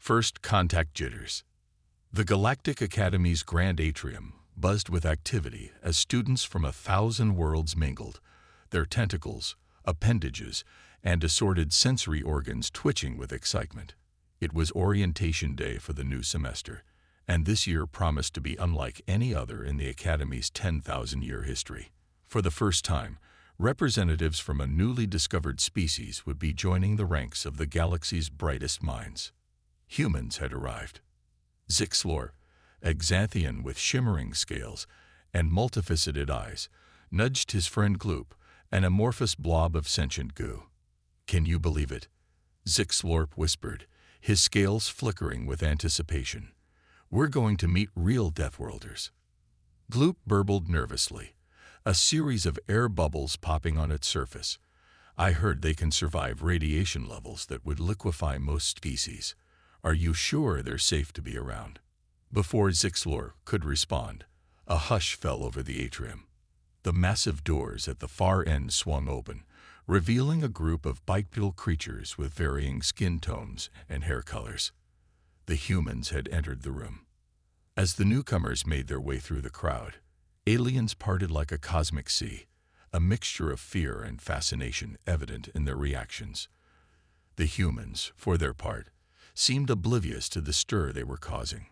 First contact jitters. The Galactic Academy's grand atrium buzzed with activity as students from 1,000 worlds mingled, their tentacles, appendages, and assorted sensory organs twitching with excitement. It was orientation day for the new semester, and this year promised to be unlike any other in the Academy's 10,000-year history. For the first time, representatives from a newly discovered species would be joining the ranks of the galaxy's brightest minds. Humans had arrived. Zixlor, Exanthian with shimmering scales and multifaceted eyes, nudged his friend Gloop, an amorphous blob of sentient goo. "Can you believe it?" Zixlorp whispered, his scales flickering with anticipation. "We're going to meet real Deathworlders." Gloop burbled nervously, a series of air bubbles popping on its surface. "I heard they can survive radiation levels that would liquefy most species. Are you sure they're safe to be around?" Before Zixlor could respond, a hush fell over the atrium. The massive doors at the far end swung open, revealing a group of bipedal creatures with varying skin tones and hair colors. The humans had entered the room. As the newcomers made their way through the crowd, aliens parted like a cosmic sea, a mixture of fear and fascination evident in their reactions. The humans, for their part, seemed oblivious to the stir they were causing.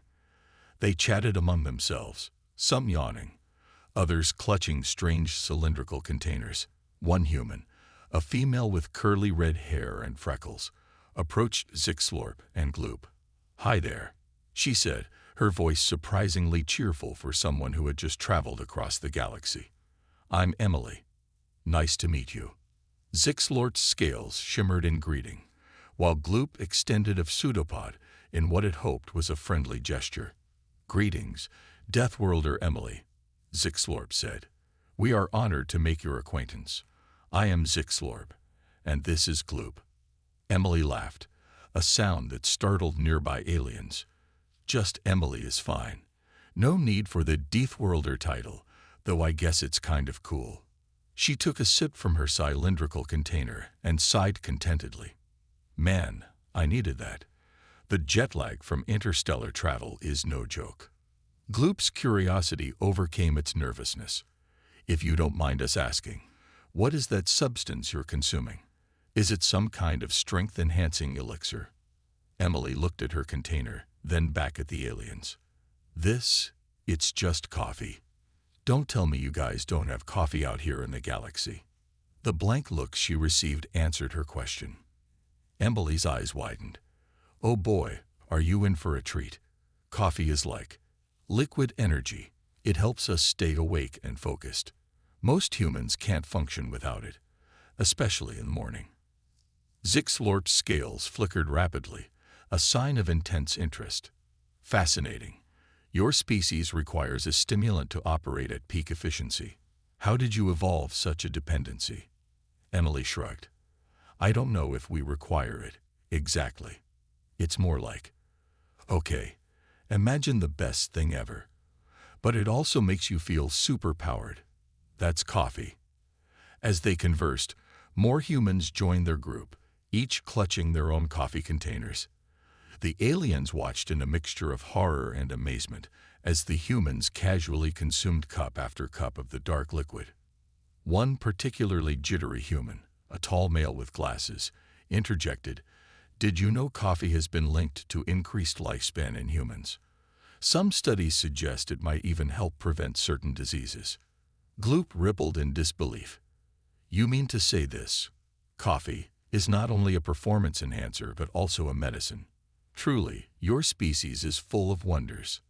They chatted among themselves, some yawning, others clutching strange cylindrical containers. One human, a female with curly red hair and freckles, approached Zixlorp and Gloop. "Hi there," she said, her voice surprisingly cheerful for someone who had just traveled across the galaxy. "I'm Emily. Nice to meet you." Zixlorp's scales shimmered in greeting, while Gloop extended a pseudopod in what it hoped was a friendly gesture. "Greetings, Deathworlder Emily," Zixlorp said. "We are honored to make your acquaintance. I am Zixlorp, and this is Gloop." Emily laughed, a sound that startled nearby aliens. "Just Emily is fine. No need for the Deathworlder title, though I guess it's kind of cool." She took a sip from her cylindrical container and sighed contentedly. "Man, I needed that. The jet lag from interstellar travel is no joke." Gloop's curiosity overcame its nervousness. "If you don't mind us asking, what is that substance you're consuming? Is it some kind of strength-enhancing elixir?" Emily looked at her container, then back at the aliens. It's just coffee. Don't tell me you guys don't have coffee out here in the galaxy." The blank looks she received answered her question. Emily's eyes widened. "Oh boy, are you in for a treat. Coffee is like liquid energy. It helps us stay awake and focused. Most humans can't function without it, especially in the morning." Zixlorp's scales flickered rapidly, a sign of intense interest. "Fascinating. Your species requires a stimulant to operate at peak efficiency. How did you evolve such a dependency?" Emily shrugged. "I don't know if we require it, exactly. It's more like, okay, imagine the best thing ever. But it also makes you feel super-powered. That's coffee." As they conversed, more humans joined their group, each clutching their own coffee containers. The aliens watched in a mixture of horror and amazement as the humans casually consumed cup after cup of the dark liquid. One particularly jittery human, a tall male with glasses, interjected, "Did you know coffee has been linked to increased lifespan in humans? Some studies suggest it might even help prevent certain diseases." Gloop rippled in disbelief. "You mean to say this? Coffee is not only a performance enhancer but also a medicine. Truly, your species is full of wonders."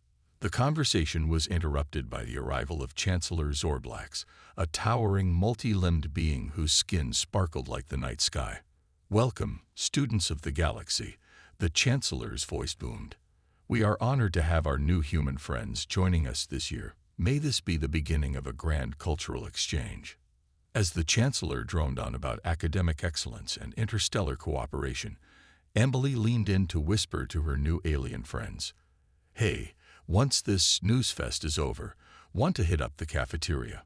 The conversation was interrupted by the arrival of Chancellor Zorblax, a towering, multi-limbed being whose skin sparkled like the night sky. "Welcome, students of the galaxy," the Chancellor's voice boomed. "We are honored to have our new human friends joining us this year. May this be the beginning of a grand cultural exchange." As the Chancellor droned on about academic excellence and interstellar cooperation, Emily leaned in to whisper to her new alien friends. "Hey, once this snooze fest is over, want to hit up the cafeteria?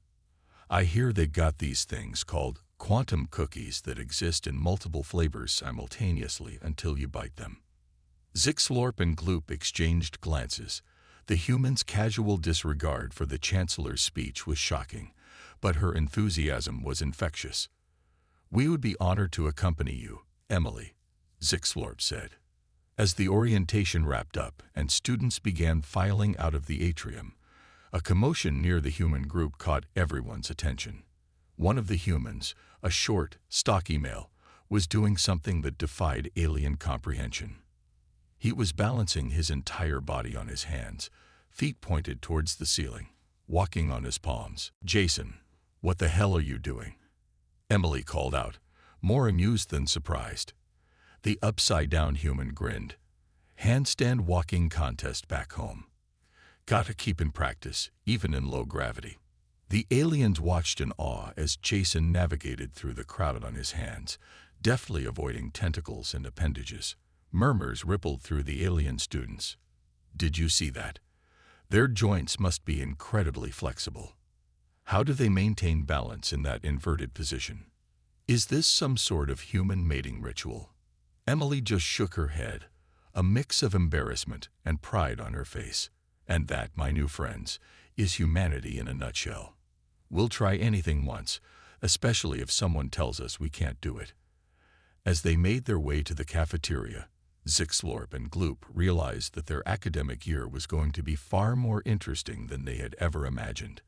I hear they got these things called quantum cookies that exist in multiple flavors simultaneously until you bite them." Zixlorp and Gloop exchanged glances. The human's casual disregard for the Chancellor's speech was shocking, but her enthusiasm was infectious. "We would be honored to accompany you, Emily," Zixlorp said. As the orientation wrapped up and students began filing out of the atrium, a commotion near the human group caught everyone's attention. One of the humans, a short, stocky male, was doing something that defied alien comprehension. He was balancing his entire body on his hands, feet pointed towards the ceiling, walking on his palms. "Jason, what the hell are you doing?" Emily called out, more amused than surprised. The upside-down human grinned. "Handstand walking contest back home. Gotta keep in practice, even in low gravity." The aliens watched in awe as Jason navigated through the crowd on his hands, deftly avoiding tentacles and appendages. Murmurs rippled through the alien students. "Did you see that? Their joints must be incredibly flexible. How do they maintain balance in that inverted position? Is this some sort of human mating ritual?" Emily just shook her head, a mix of embarrassment and pride on her face. "And that, my new friends, is humanity in a nutshell. We'll try anything once, especially if someone tells us we can't do it." As they made their way to the cafeteria, Zixlorp and Gloop realized that their academic year was going to be far more interesting than they had ever imagined.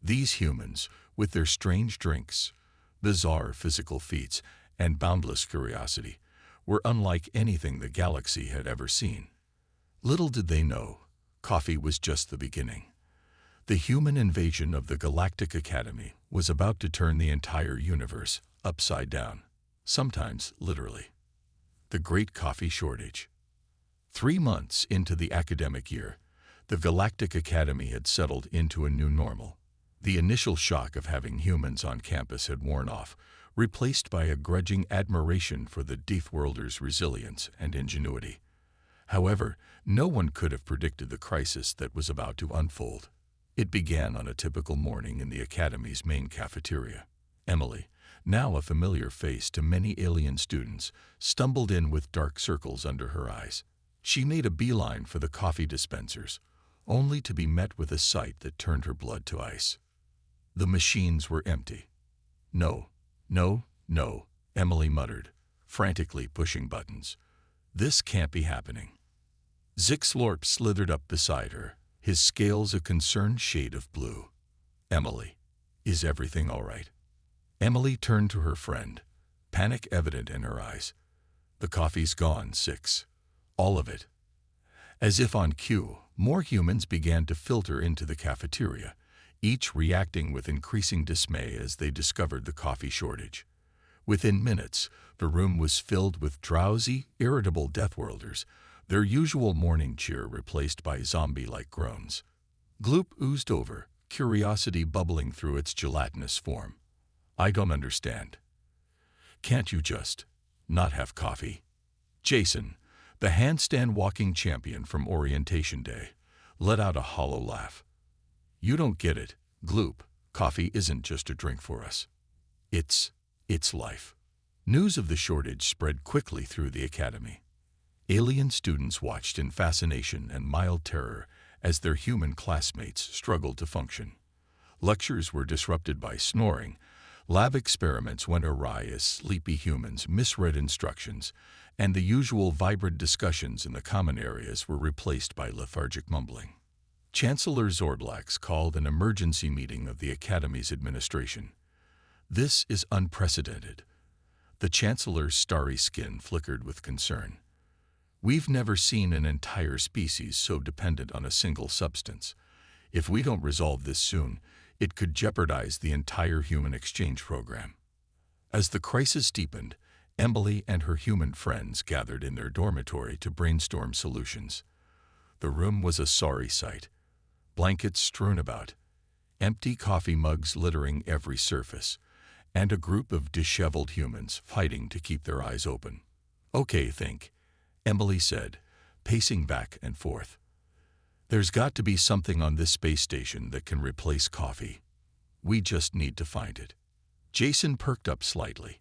These humans, with their strange drinks, bizarre physical feats, and boundless curiosity, were unlike anything the galaxy had ever seen. Little did they know, coffee was just the beginning. The human invasion of the Galactic Academy was about to turn the entire universe upside down, sometimes literally. The Great Coffee Shortage. 3 months into the academic year, the Galactic Academy had settled into a new normal. The initial shock of having humans on campus had worn off, replaced by a grudging admiration for the Deathworlders' resilience and ingenuity. However, no one could have predicted the crisis that was about to unfold. It began on a typical morning in the Academy's main cafeteria. Emily, now a familiar face to many alien students, stumbled in with dark circles under her eyes. She made a beeline for the coffee dispensers, only to be met with a sight that turned her blood to ice. The machines were empty. "No, no, no," Emily muttered, frantically pushing buttons. "This can't be happening." Zixlorp slithered up beside her, his scales a concerned shade of blue. "Emily, is everything all right?" Emily turned to her friend, panic evident in her eyes. "The coffee's gone, Six. All of it." As if on cue, more humans began to filter into the cafeteria, each reacting with increasing dismay as they discovered the coffee shortage. Within minutes, the room was filled with drowsy, irritable Deathworlders, their usual morning cheer replaced by zombie-like groans. Gloop oozed over, curiosity bubbling through its gelatinous form. "I don't understand. Can't you just not have coffee?" Jason, the handstand walking champion from orientation day, let out a hollow laugh. "You don't get it, Gloop. Coffee isn't just a drink for us. It's life." News of the shortage spread quickly through the academy. Alien students watched in fascination and mild terror as their human classmates struggled to function. Lectures were disrupted by snoring, lab experiments went awry as sleepy humans misread instructions, and the usual vibrant discussions in the common areas were replaced by lethargic mumbling. Chancellor Zorblax called an emergency meeting of the Academy's administration. "This is unprecedented." The Chancellor's starry skin flickered with concern. "We've never seen an entire species so dependent on a single substance. If we don't resolve this soon, it could jeopardize the entire human exchange program." As the crisis deepened, Emily and her human friends gathered in their dormitory to brainstorm solutions. The room was a sorry sight. Blankets strewn about, empty coffee mugs littering every surface, and a group of disheveled humans fighting to keep their eyes open. "Okay, think," Emily said, pacing back and forth. "There's got to be something on this space station that can replace coffee. We just need to find it." Jason perked up slightly.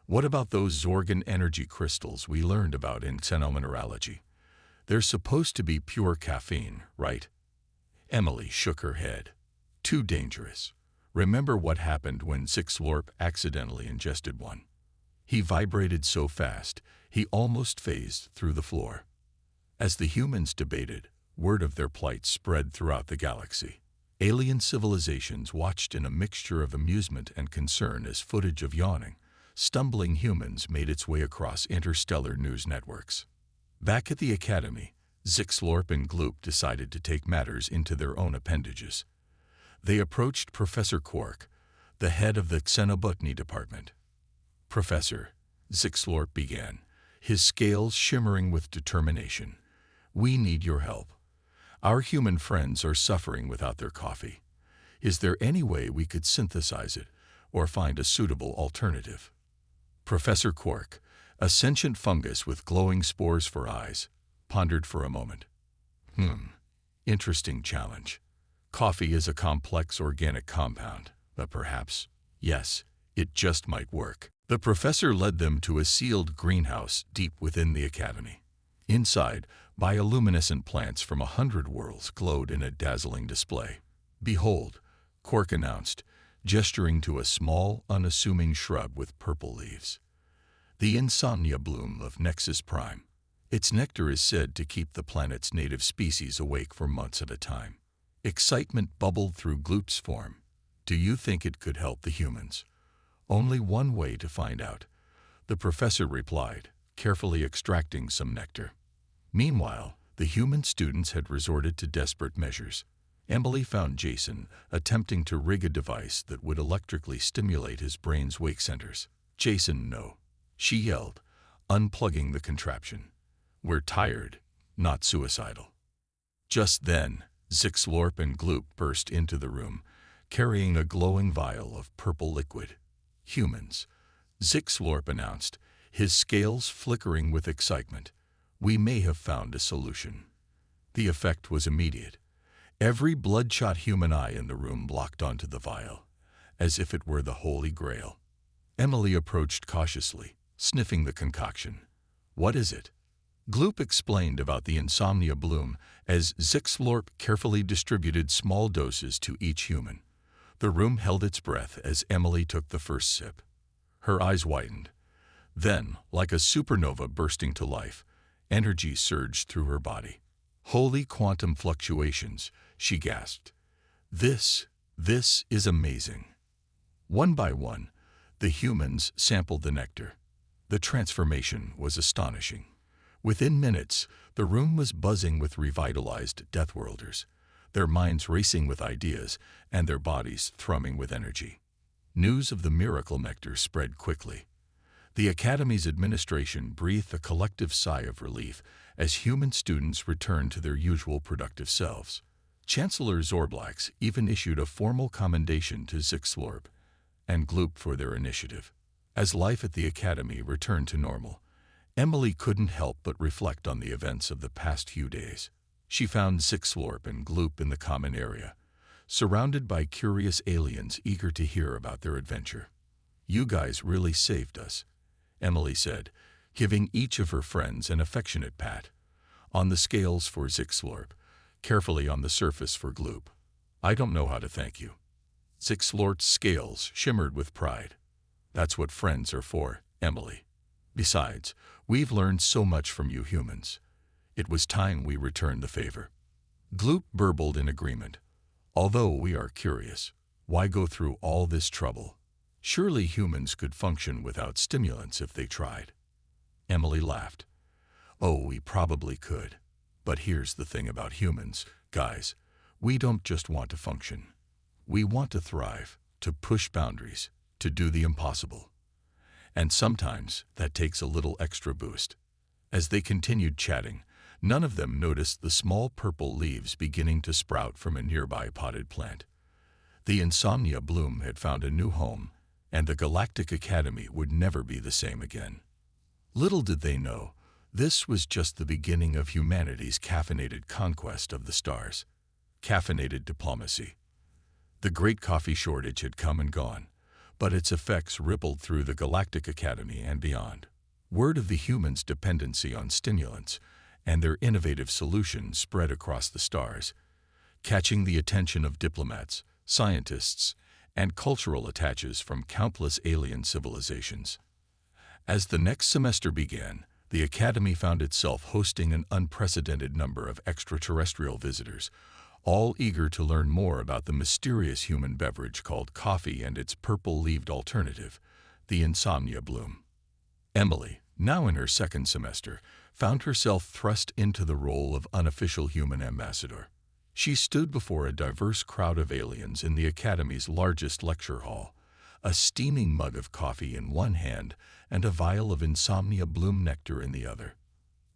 "What about those Zorgon energy crystals we learned about in xenomineralogy? They're supposed to be pure caffeine, right? Emily shook her head. Too dangerous. Remember what happened when Zixlorp accidentally ingested one. He vibrated so fast, he almost phased through the floor. As the humans debated, word of their plight spread throughout the galaxy. Alien civilizations watched in a mixture of amusement and concern as footage of yawning, stumbling humans made its way across interstellar news networks. Back at the Academy, Zixlorp and Gloop decided to take matters into their own appendages. They approached Professor Quark, the head of the Xenobotany department. Professor, Zixlorp began, his scales shimmering with determination. We need your help. Our human friends are suffering without their coffee. Is there any way we could synthesize it or find a suitable alternative? Professor Quark, a sentient fungus with glowing spores for eyes, pondered for a moment. Interesting challenge. Coffee is a complex organic compound, but perhaps, yes, it just might work. The professor led them to a sealed greenhouse deep within the Academy. Inside, bioluminescent plants from 100 worlds glowed in a dazzling display. Behold, Quark announced, gesturing to a small, unassuming shrub with purple leaves. The insomnia bloom of Nexus Prime. Its nectar is said to keep the planet's native species awake for months at a time. Excitement bubbled through Gloop's form. Do you think it could help the humans? Only one way to find out, the professor replied, carefully extracting some nectar. Meanwhile, the human students had resorted to desperate measures. Emily found Jason attempting to rig a device that would electrically stimulate his brain's wake centers. Jason, no, she yelled, unplugging the contraption. We're tired, not suicidal. Just then, Zixlorp and Gloop burst into the room, carrying a glowing vial of purple liquid. Humans, Zixlorp announced, his scales flickering with excitement. We may have found a solution. The effect was immediate. Every bloodshot human eye in the room locked onto the vial, as if it were the Holy Grail. Emily approached cautiously, sniffing the concoction. What is it? Gloop explained about the insomnia bloom as Zixlorp carefully distributed small doses to each human. The room held its breath as Emily took the first sip. Her eyes widened. Then, like a supernova bursting to life, energy surged through her body. Holy quantum fluctuations, she gasped. This is amazing. One by one, the humans sampled the nectar. The transformation was astonishing. Within minutes, the room was buzzing with revitalized Deathworlders, their minds racing with ideas and their bodies thrumming with energy. News of the miracle nectar spread quickly. The Academy's administration breathed a collective sigh of relief as human students returned to their usual productive selves. Chancellor Zorblax even issued a formal commendation to Zixlorp and Gloop for their initiative. As life at the Academy returned to normal, Emily couldn't help but reflect on the events of the past few days. She found Zixlorp and Gloop in the common area, surrounded by curious aliens eager to hear about their adventure. You guys really saved us, Emily said, giving each of her friends an affectionate pat. On the scales for Zixlorp, carefully on the surface for Gloop. I don't know how to thank you. Zixlorp's scales shimmered with pride. That's what friends are for, Emily. Besides, we've learned so much from you humans. It was time we returned the favor. Gloop burbled in agreement. Although we are curious, why go through all this trouble? Surely humans could function without stimulants if they tried. Emily laughed. Oh, we probably could. But here's the thing about humans, guys. We don't just want to function. We want to thrive, to push boundaries, to do the impossible. And sometimes that takes a little extra boost. As they continued chatting, none of them noticed the small purple leaves beginning to sprout from a nearby potted plant. The insomnia bloom had found a new home, and the Galactic Academy would never be the same again. Little did they know, this was just the beginning of humanity's caffeinated conquest of the stars. Caffeinated diplomacy. The great coffee shortage had come and gone, but its effects rippled through the Galactic Academy and beyond. Word of the humans' dependency on stimulants and their innovative solutions spread across the stars, catching the attention of diplomats, scientists, and cultural attaches from countless alien civilizations. As the next semester began, the Academy found itself hosting an unprecedented number of extraterrestrial visitors, all eager to learn more about the mysterious human beverage called coffee and its purple-leaved alternative, the insomnia bloom. Emily, now in her second semester, found herself thrust into the role of unofficial human ambassador. She stood before a diverse crowd of aliens in the Academy's largest lecture hall, a steaming mug of coffee in one hand and a vial of insomnia bloom nectar in the other.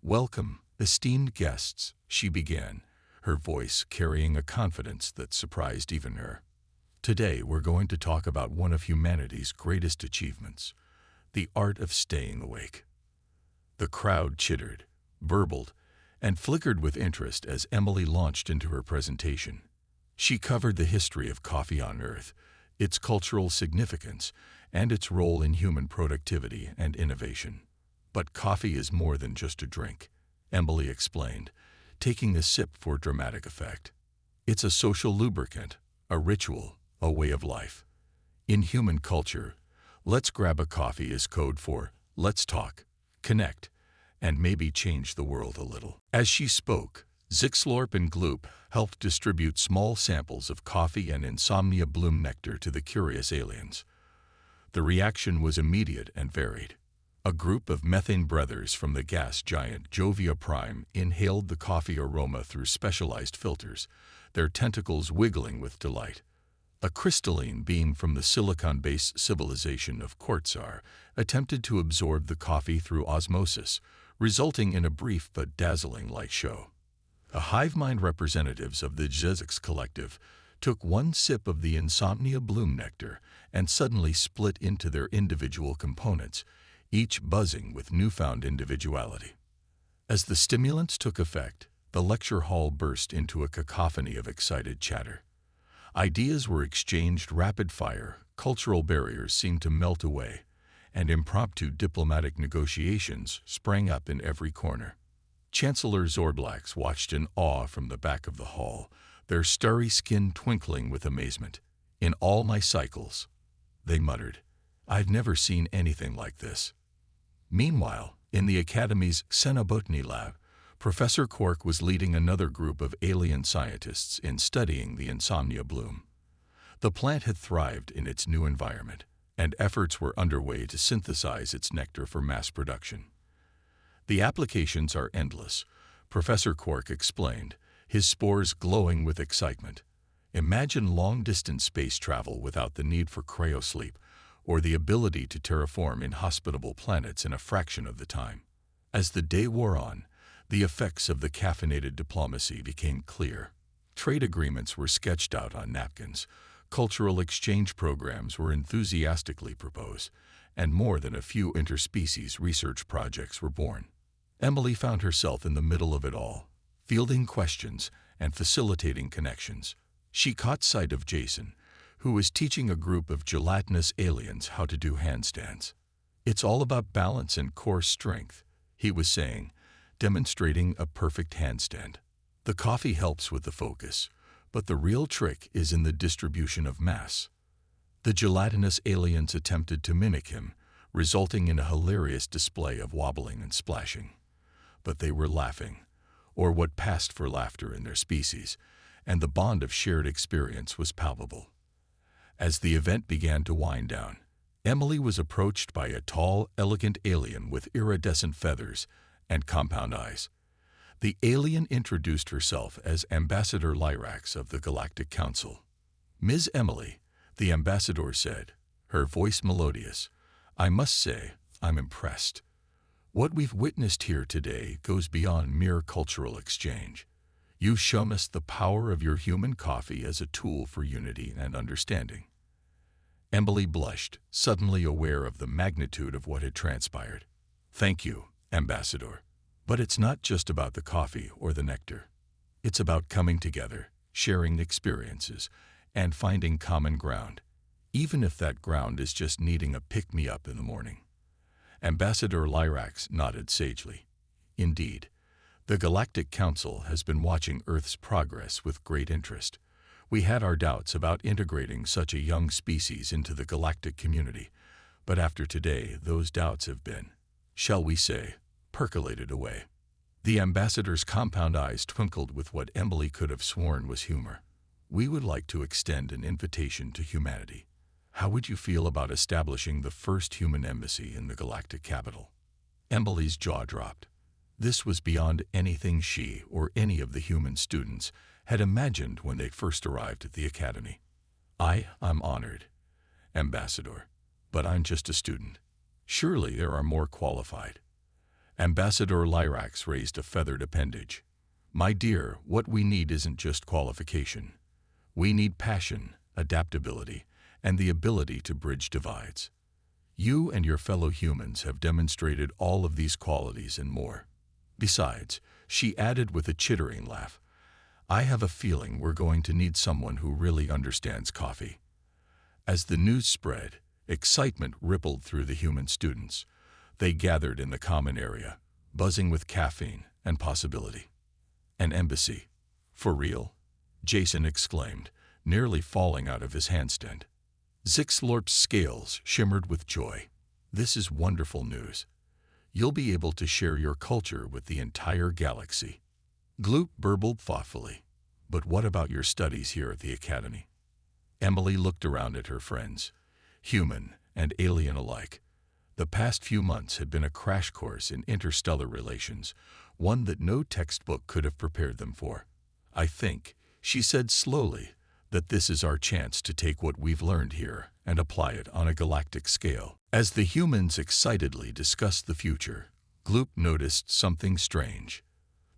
"Welcome, esteemed guests," she began, her voice carrying a confidence that surprised even her. "Today we're going to talk about one of humanity's greatest achievements, the art of staying awake." The crowd chittered, burbled, and flickered with interest as Emily launched into her presentation. She covered the history of coffee on Earth, its cultural significance, and its role in human productivity and innovation. "But coffee is more than just a drink," Emily explained, taking a sip for dramatic effect. "It's a social lubricant, a ritual, a way of life. In human culture, let's grab a coffee is code for let's talk, connect, and maybe change the world a little." As she spoke, Zixlorp and Gloop helped distribute small samples of coffee and insomnia bloom nectar to the curious aliens. The reaction was immediate and varied. A group of methane brothers from the gas giant Jovia Prime inhaled the coffee aroma through specialized filters, their tentacles wiggling with delight. A crystalline being from the silicon-based civilization of Quartzar attempted to absorb the coffee through osmosis, resulting in a brief but dazzling light show. The hive mind representatives of the Jezix collective took one sip of the insomnia bloom nectar and suddenly split into their individual components, each buzzing with newfound individuality. As the stimulants took effect, the lecture hall burst into a cacophony of excited chatter. Ideas were exchanged rapid fire, cultural barriers seemed to melt away, and impromptu diplomatic negotiations sprang up in every corner. Chancellor Zorblax watched in awe from the back of the hall, their starry skin twinkling with amazement. "In all my cycles," they muttered, "I've never seen anything like this." Meanwhile, in the Academy's Xenobotany lab, Professor Quark was leading another group of alien scientists in studying the insomnia bloom. The plant had thrived in its new environment, and efforts were underway to synthesize its nectar for mass production. "The applications are endless," Professor Quark explained, his spores glowing with excitement. "Imagine long-distance space travel without the need for cryosleep, or the ability to terraform inhospitable planets in a fraction of the time." As the day wore on, the effects of the caffeinated diplomacy became clear. Trade agreements were sketched out on napkins, cultural exchange programs were enthusiastically proposed, and more than a few interspecies research projects were born. Emily found herself in the middle of it all, fielding questions and facilitating connections. She caught sight of Jason, who was teaching a group of gelatinous aliens how to do handstands. "It's all about balance and core strength," he was saying, demonstrating a perfect handstand. "The coffee helps with the focus, but the real trick is in the distribution of mass." The gelatinous aliens attempted to mimic him, resulting in a hilarious display of wobbling and splashing. But they were laughing, or what passed for laughter in their species, and the bond of shared experience was palpable. As the event began to wind down, Emily was approached by a tall, elegant alien with iridescent feathers and compound eyes. The alien introduced herself as Ambassador Lyrax of the Galactic Council. "Ms. Emily," the ambassador said, her voice melodious, "I must say, I'm impressed. What we've witnessed here today goes beyond mere cultural exchange. You've shown us the power of your human coffee as a tool for unity and understanding." Emily blushed, suddenly aware of the magnitude of what had transpired. "Thank you, Ambassador. But it's not just about the coffee or the nectar. It's about coming together, sharing experiences, and finding common ground, even if that ground is just needing a pick-me-up in the morning." Ambassador Lyrax nodded sagely. Indeed, The Galactic Council has been watching Earth's progress with great interest. We had our doubts about integrating such a young species into the galactic community, but after today, those doubts have been, shall we say, percolated away. The ambassador's compound eyes twinkled with what Emily could have sworn was humor. We would like to extend an invitation to humanity. How would you feel about establishing the first human embassy in the galactic capital? Emily's jaw dropped. This was beyond anything she or any of the human students had imagined when they first arrived at the academy. I'm honored, Ambassador, but I'm just a student. Surely there are more qualified. Ambassador Lyrax raised a feathered appendage. My dear, what we need isn't just qualification. We need passion, adaptability, and the ability to bridge divides. You and your fellow humans have demonstrated all of these qualities and more. Besides, she added with a chittering laugh, I have a feeling we're going to need someone who really understands coffee. As the news spread, excitement rippled through the human students. They gathered in the common area, buzzing with caffeine and possibility. An embassy. For real? Jason exclaimed, nearly falling out of his handstand. Zixlorp's scales shimmered with joy. This is wonderful news. You'll be able to share your culture with the entire galaxy. Gloop burbled thoughtfully. But what about your studies here at the academy? Emily looked around at her friends, human and alien alike. The past few months had been a crash course in interstellar relations, one that no textbook could have prepared them for. I think, she said slowly, that this is our chance to take what we've learned here and apply it on a galactic scale. As the humans excitedly discussed the future, Gloop noticed something strange.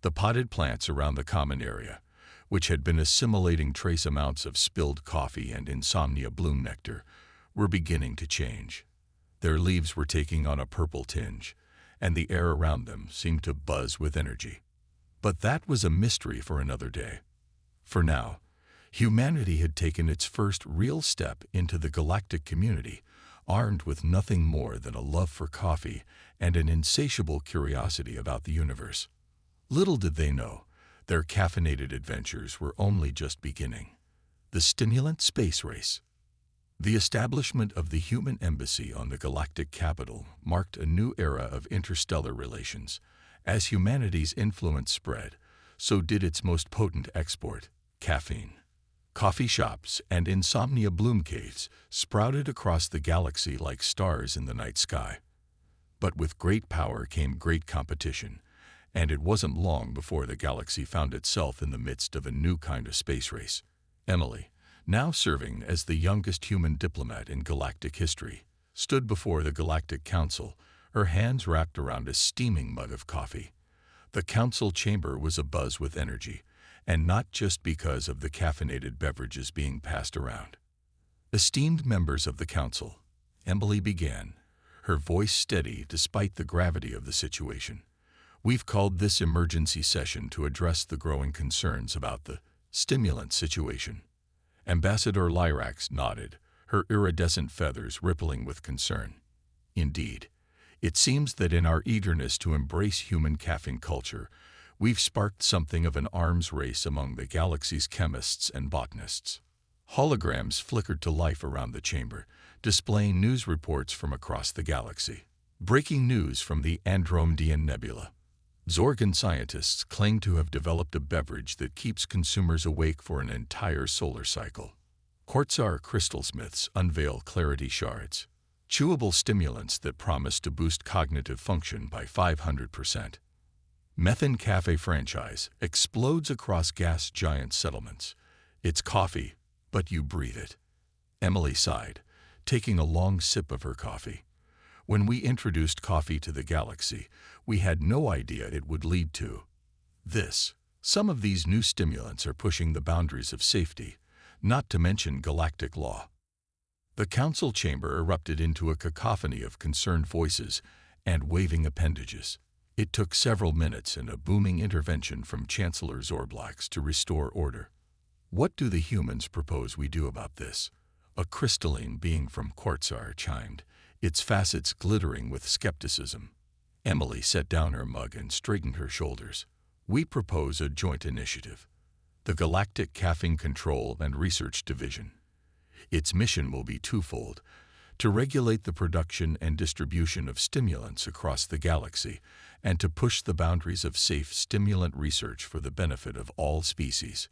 The potted plants around the common area, which had been assimilating trace amounts of spilled coffee and insomnia bloom nectar, were beginning to change. Their leaves were taking on a purple tinge, and the air around them seemed to buzz with energy. But that was a mystery for another day. For now, humanity had taken its first real step into the galactic community, armed with nothing more than a love for coffee and an insatiable curiosity about the universe. Little did they know, their caffeinated adventures were only just beginning. The stimulant space race. The establishment of the human embassy on the galactic capital marked a new era of interstellar relations. As humanity's influence spread, so did its most potent export, caffeine. Coffee shops and insomnia bloom caves sprouted across the galaxy like stars in the night sky. But with great power came great competition, and it wasn't long before the galaxy found itself in the midst of a new kind of space race. Emily, now serving as the youngest human diplomat in galactic history, stood before the Galactic Council, her hands wrapped around a steaming mug of coffee. The council chamber was abuzz with energy, and not just because of the caffeinated beverages being passed around. Esteemed members of the council, Emily began, her voice steady despite the gravity of the situation. We've called this emergency session to address the growing concerns about the stimulant situation. Ambassador Lyrax nodded, her iridescent feathers rippling with concern. Indeed, it seems that in our eagerness to embrace human caffeine culture, we've sparked something of an arms race among the galaxy's chemists and botanists. Holograms flickered to life around the chamber, displaying news reports from across the galaxy. Breaking news from the Andromedean Nebula. Zorgan scientists claim to have developed a beverage that keeps consumers awake for an entire solar cycle. Quartzar crystalsmiths unveil clarity shards, chewable stimulants that promise to boost cognitive function by 500%. Methane Cafe franchise explodes across gas giant settlements. It's coffee, but you breathe it. Emily sighed, taking a long sip of her coffee. When we introduced coffee to the galaxy, we had no idea it would lead to this. Some of these new stimulants are pushing the boundaries of safety, not to mention galactic law. The council chamber erupted into a cacophony of concerned voices and waving appendages. It took several minutes and a booming intervention from Chancellor Zorblax to restore order. What do the humans propose we do about this? A crystalline being from Quartzar chimed, its facets glittering with skepticism. Emily set down her mug and straightened her shoulders. We propose a joint initiative, the Galactic Caffeine Control and Research Division. Its mission will be twofold: to regulate the production and distribution of stimulants across the galaxy, and to push the boundaries of safe stimulant research for the benefit of all species.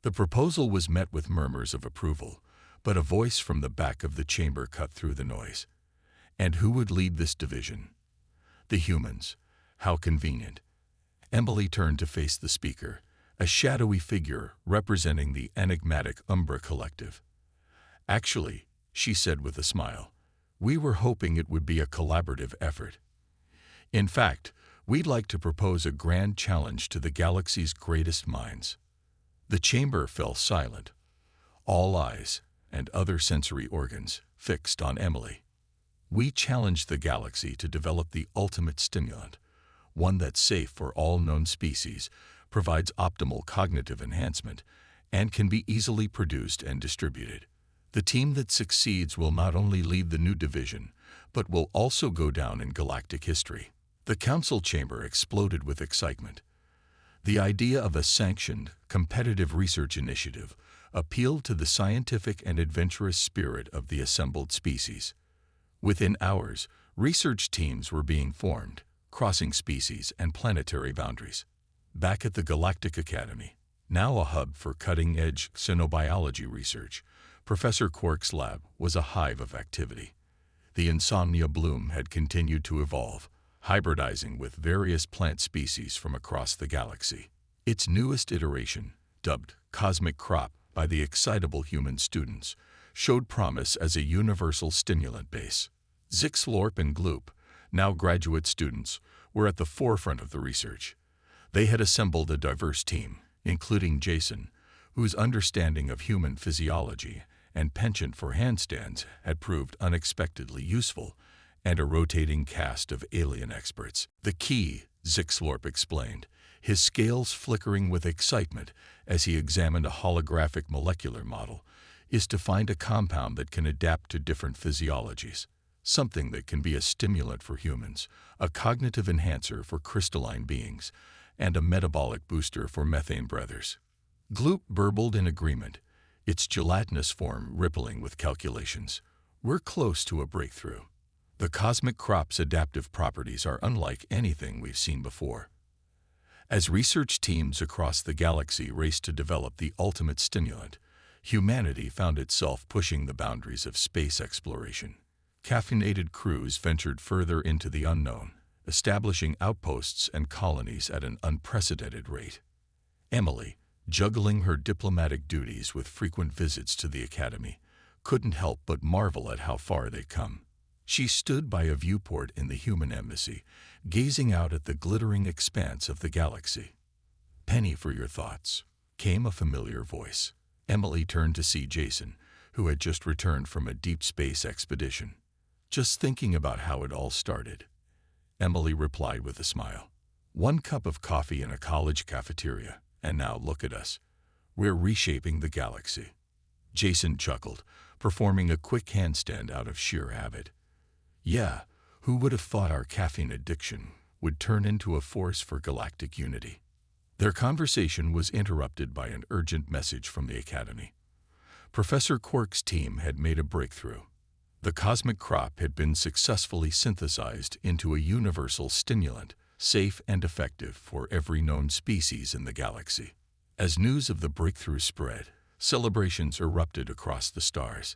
The proposal was met with murmurs of approval, but a voice from the back of the chamber cut through the noise. And who would lead this division? The humans. How convenient. Emily turned to face the speaker, a shadowy figure representing the enigmatic Umbra Collective. Actually, she said with a smile, we were hoping it would be a collaborative effort. In fact, we'd like to propose a grand challenge to the galaxy's greatest minds. The chamber fell silent, all eyes and other sensory organs fixed on Emily. We challenge the galaxy to develop the ultimate stimulant, one that's safe for all known species, provides optimal cognitive enhancement, and can be easily produced and distributed. The team that succeeds will not only lead the new division, but will also go down in galactic history. The council chamber exploded with excitement. The idea of a sanctioned, competitive research initiative appealed to the scientific and adventurous spirit of the assembled species. Within hours, research teams were being formed, crossing species and planetary boundaries. Back at the Galactic Academy, now a hub for cutting-edge xenobiology research, Professor Quark's lab was a hive of activity. The insomnia bloom had continued to evolve, hybridizing with various plant species from across the galaxy. Its newest iteration, dubbed Cosmic Crop by the excitable human students, showed promise as a universal stimulant base. Zixlorp and Gloop, now graduate students, were at the forefront of the research. They had assembled a diverse team, including Jason, whose understanding of human physiology and penchant for handstands had proved unexpectedly useful, and a rotating cast of alien experts. The key, Zixlorp explained, his scales flickering with excitement as he examined a holographic molecular model, is to find a compound that can adapt to different physiologies. Something that can be a stimulant for humans, a cognitive enhancer for crystalline beings, and a metabolic booster for methane breathers. Gloop burbled in agreement, its gelatinous form rippling with calculations. We're close to a breakthrough. The Cosmic Crop's adaptive properties are unlike anything we've seen before. As research teams across the galaxy raced to develop the ultimate stimulant, humanity found itself pushing the boundaries of space exploration. Caffeinated crews ventured further into the unknown, establishing outposts and colonies at an unprecedented rate. Emily, juggling her diplomatic duties with frequent visits to the Academy, couldn't help but marvel at how far they'd come. She stood by a viewport in the human embassy, gazing out at the glittering expanse of the galaxy. "Penny for your thoughts," came a familiar voice. Emily turned to see Jason, who had just returned from a deep space expedition. "Just thinking about how it all started," Emily replied with a smile. "One cup of coffee in a college cafeteria, and now look at us. We're reshaping the galaxy." Jason chuckled, performing a quick handstand out of sheer habit. "Yeah, who would have thought our caffeine addiction would turn into a force for galactic unity?" Their conversation was interrupted by an urgent message from the Academy. Professor Quark's team had made a breakthrough. The Cosmic Crop had been successfully synthesized into a universal stimulant, safe and effective for every known species in the galaxy. As news of the breakthrough spread, celebrations erupted across the stars.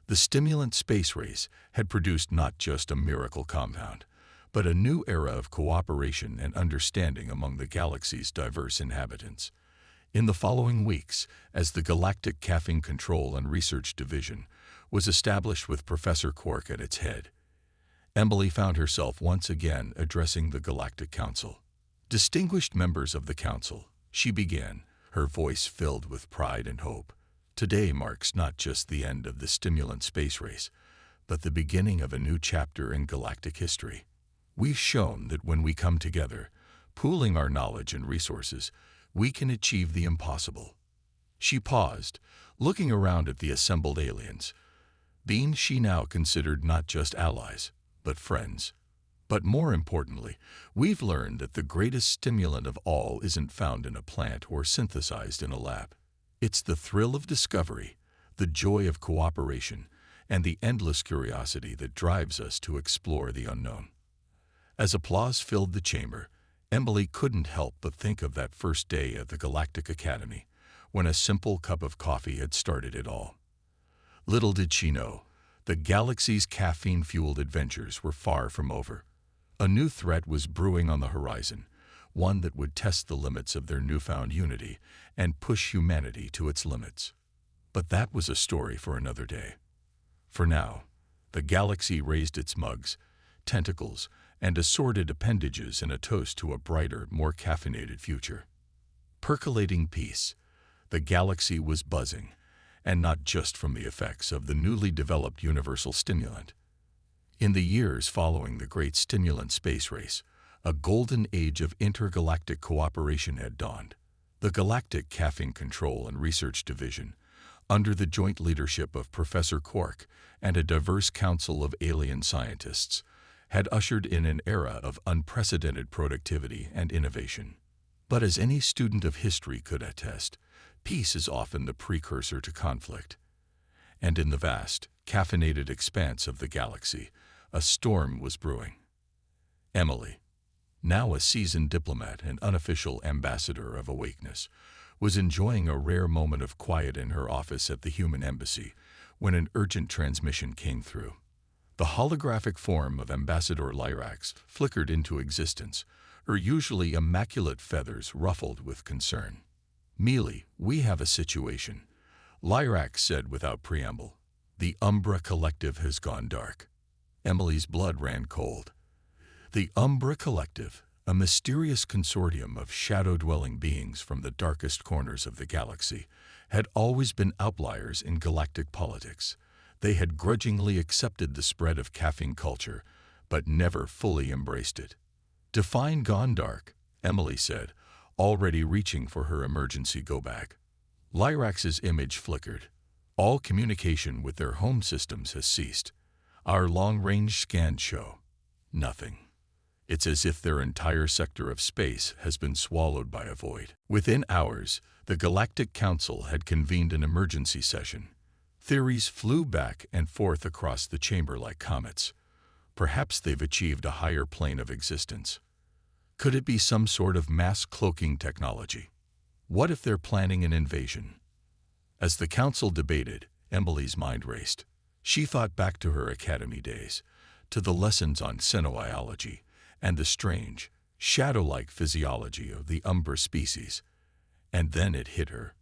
The stimulant space race had produced not just a miracle compound, but a new era of cooperation and understanding among the galaxy's diverse inhabitants. In the following weeks, as the Galactic Caffeine Control and Research Division was established with Professor Quark at its head, Emily found herself once again addressing the Galactic Council. "Distinguished members of the Council," she began, her voice filled with pride and hope. "Today marks not just the end of the stimulant space race, but the beginning of a new chapter in galactic history. We've shown that when we come together, pooling our knowledge and resources, we can achieve the impossible." She paused, looking around at the assembled aliens, beings she now considered not just allies, but friends. But more importantly, we've learned that the greatest stimulant of all isn't found in a plant or synthesized in a lab. It's the thrill of discovery, the joy of cooperation, and the endless curiosity that drives us to explore the unknown. As applause filled the chamber, Emily couldn't help but think of that first day at the Galactic Academy, when a simple cup of coffee had started it all. Little did she know, the galaxy's caffeine-fueled adventures were far from over. A new threat was brewing on the horizon, one that would test the limits of their newfound unity and push humanity to its limits. But that was a story for another day. For now, the galaxy raised its mugs, tentacles, and assorted appendages in a toast to a brighter, more caffeinated future. Percolating peace, the galaxy was buzzing, and not just from the effects of the newly developed universal stimulant. In the years following the great stimulant space race, a golden age of intergalactic cooperation had dawned. The Galactic Caffeine Control and Research Division, under the joint leadership of Professor Quark and a diverse council of alien scientists, had ushered in an era of unprecedented productivity and innovation. But as any student of history could attest, peace is often the precursor to conflict. And in the vast, caffeinated expanse of the galaxy, a storm was brewing. Emily, now a seasoned diplomat and unofficial ambassador of awakeness, was enjoying a rare moment of quiet in her office at the human embassy when an urgent transmission came through. The holographic form of Ambassador Lyrax flickered into existence, her usually immaculate feathers ruffled with concern. "Mealy, we have a situation," Lyrax said without preamble. "The Umbra Collective has gone dark." Emily's blood ran cold. The Umbra Collective, a mysterious consortium of shadow-dwelling beings from the darkest corners of the galaxy, had always been outliers in galactic politics. They had grudgingly accepted the spread of caffeine culture, but never fully embraced it. "Define gone dark," Emily said, already reaching for her emergency go-bag. Lyrax's image flickered. "All communication with their home systems has ceased. Our long-range scans show nothing. It's as if their entire sector of space has been swallowed by a void." Within hours, the Galactic Council had convened an emergency session. Theories flew back and forth across the chamber like comets. Perhaps they've achieved a higher plane of existence. Could it be some sort of mass cloaking technology? What if they're planning an invasion? As the council debated, Emily's mind raced. She thought back to her academy days, to the lessons on xenobiology and the strange, shadow-like physiology of the Umbra species. And then it hit her.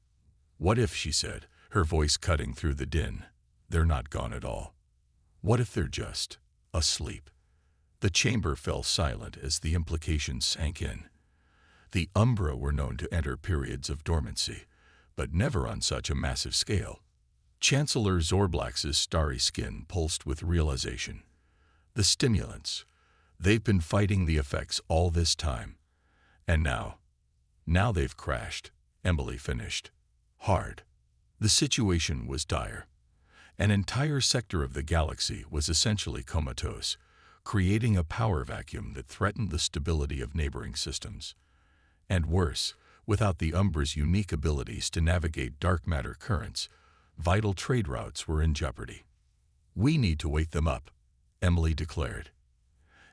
"What if," she said, her voice cutting through the din, "they're not gone at all? What if they're just asleep?" The chamber fell silent as the implications sank in. The Umbra were known to enter periods of dormancy, but never on such a massive scale. Chancellor Zorblax's starry skin pulsed with realization. The stimulants. They've been fighting the effects all this time. And now they've crashed, Emily finished. Hard. The situation was dire. An entire sector of the galaxy was essentially comatose, creating a power vacuum that threatened the stability of neighboring systems. And worse, without the Umbra's unique abilities to navigate dark matter currents, vital trade routes were in jeopardy. "We need to wake them up," Emily declared.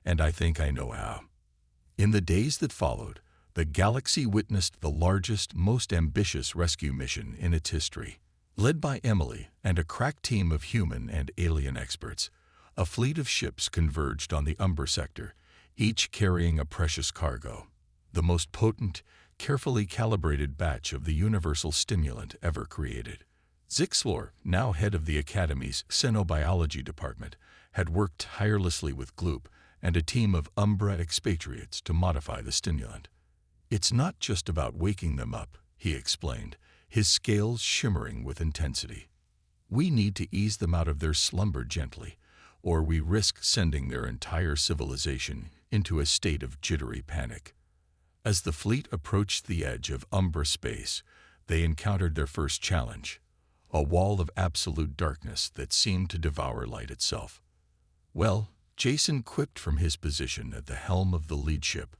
"And I think I know how." In the days that followed, the galaxy witnessed the largest, most ambitious rescue mission in its history. Led by Emily and a crack team of human and alien experts, a fleet of ships converged on the Umbra sector, each carrying a precious cargo, the most potent, carefully calibrated batch of the universal stimulant ever created. Zixlor, now head of the Academy's Xenobiology Department, had worked tirelessly with Gloop and a team of Umbra expatriates to modify the stimulant. "It's not just about waking them up," he explained, his scales shimmering with intensity. "We need to ease them out of their slumber gently, or we risk sending their entire civilization into a state of jittery panic." As the fleet approached the edge of Umbra space, they encountered their first challenge, a wall of absolute darkness that seemed to devour light itself. "Well, Jason quipped from his position at the helm of the lead ship,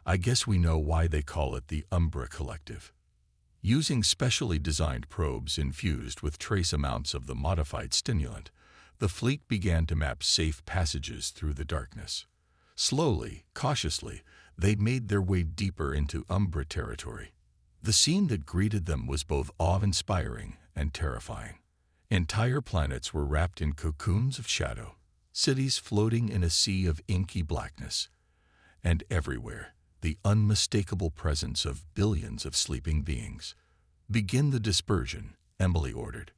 "I guess we know why they call it the Umbra Collective." Using specially designed probes infused with trace amounts of the modified stimulant, the fleet began to map safe passages through the darkness. Slowly, cautiously, they made their way deeper into Umbra territory. The scene that greeted them was both awe-inspiring and terrifying. Entire planets were wrapped in cocoons of shadow, cities floating in a sea of inky blackness, and everywhere, the unmistakable presence of billions of sleeping beings. "Begin the dispersion," Emily ordered.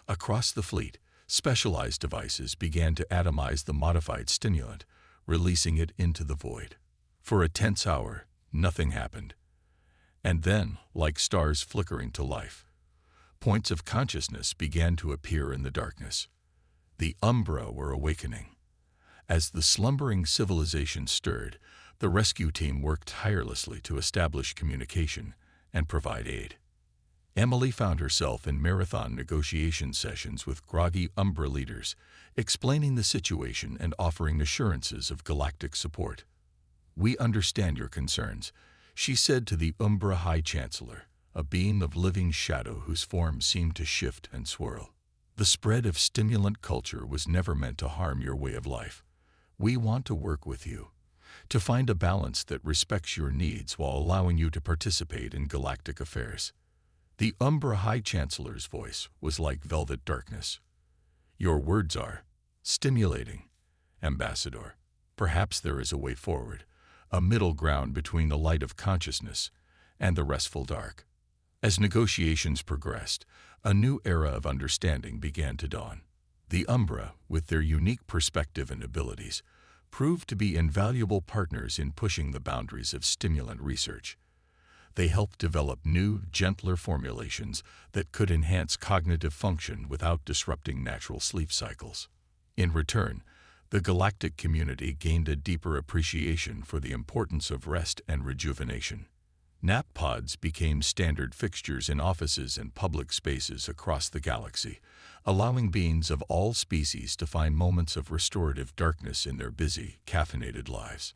Across the fleet, specialized devices began to atomize the modified stimulant, releasing it into the void. For a tense hour, nothing happened. And then, like stars flickering to life, points of consciousness began to appear in the darkness. The Umbra were awakening. As the slumbering civilization stirred, the rescue team worked tirelessly to establish communication and provide aid. Emily found herself in marathon negotiation sessions with groggy Umbra leaders, explaining the situation and offering assurances of galactic support. "We understand your concerns," she said to the Umbra High Chancellor, a beam of living shadow whose form seemed to shift and swirl. "The spread of stimulant culture was never meant to harm your way of life. We want to work with you, to find a balance that respects your needs while allowing you to participate in galactic affairs." The Umbra High Chancellor's voice was like velvet darkness. "Your words are stimulating, Ambassador. Perhaps there is a way forward, a middle ground between the light of consciousness and the restful dark." As negotiations progressed, a new era of understanding began to dawn. The Umbra, with their unique perspective and abilities, proved to be invaluable partners in pushing the boundaries of stimulant research. They helped develop new, gentler formulations that could enhance cognitive function without disrupting natural sleep cycles. In return, the galactic community gained a deeper appreciation for the importance of rest and rejuvenation. Nap pods became standard fixtures in offices and public spaces across the galaxy, allowing beings of all species to find moments of restorative darkness in their busy, caffeinated lives.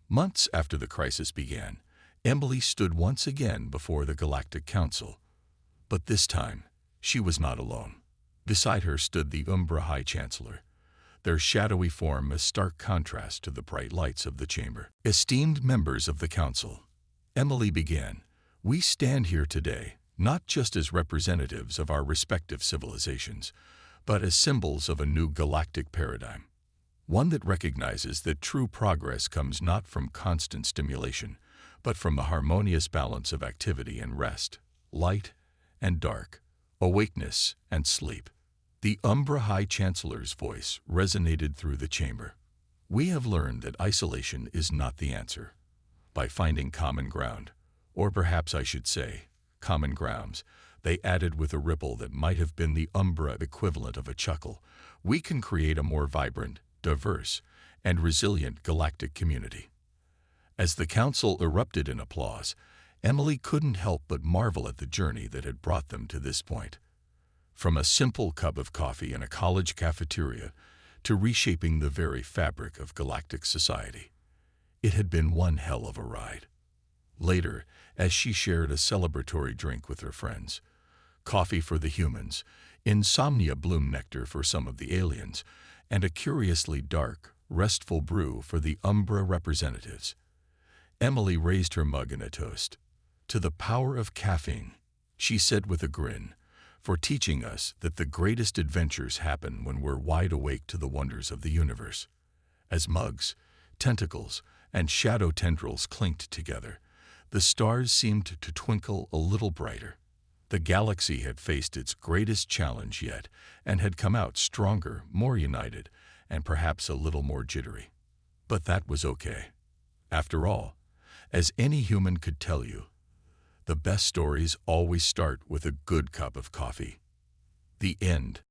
Months after the crisis began, Emily stood once again before the Galactic Council. But this time, she was not alone. Beside her stood the Umbra High Chancellor, their shadowy form a stark contrast to the bright lights of the chamber. "Esteemed members of the Council," Emily began, "we stand here today not just as representatives of our respective civilizations, but as symbols of a new galactic paradigm. One that recognizes that true progress comes not from constant stimulation, but from the harmonious balance of activity and rest, light and dark, awakeness and sleep." The Umbra High Chancellor's voice resonated through the chamber. "We have learned that isolation is not the answer. By finding common ground, or perhaps I should say, common grounds," they added with a ripple that might have been the Umbra equivalent of a chuckle, "we can create a more vibrant, diverse, and resilient galactic community." As the council erupted in applause, Emily couldn't help but marvel at the journey that had brought them to this point. From a simple cup of coffee in a college cafeteria to reshaping the very fabric of galactic society, it had been one hell of a ride. Later, as she shared a celebratory drink with her friends, coffee for the humans, insomnia bloom nectar for some of the aliens, and a curiously dark, restful brew for the Umbra representatives, Emily raised her mug in a toast. "To the power of caffeine," she said with a grin, "for teaching us that the greatest adventures happen when we're wide awake to the wonders of the universe." As mugs, tentacles, and shadow tendrils clinked together, the stars seemed to twinkle a little brighter. The galaxy had faced its greatest challenge yet and had come out stronger, more united, and perhaps a little more jittery. But that was okay. After all, as any human could tell you, the best stories always start with a good cup of coffee. The end.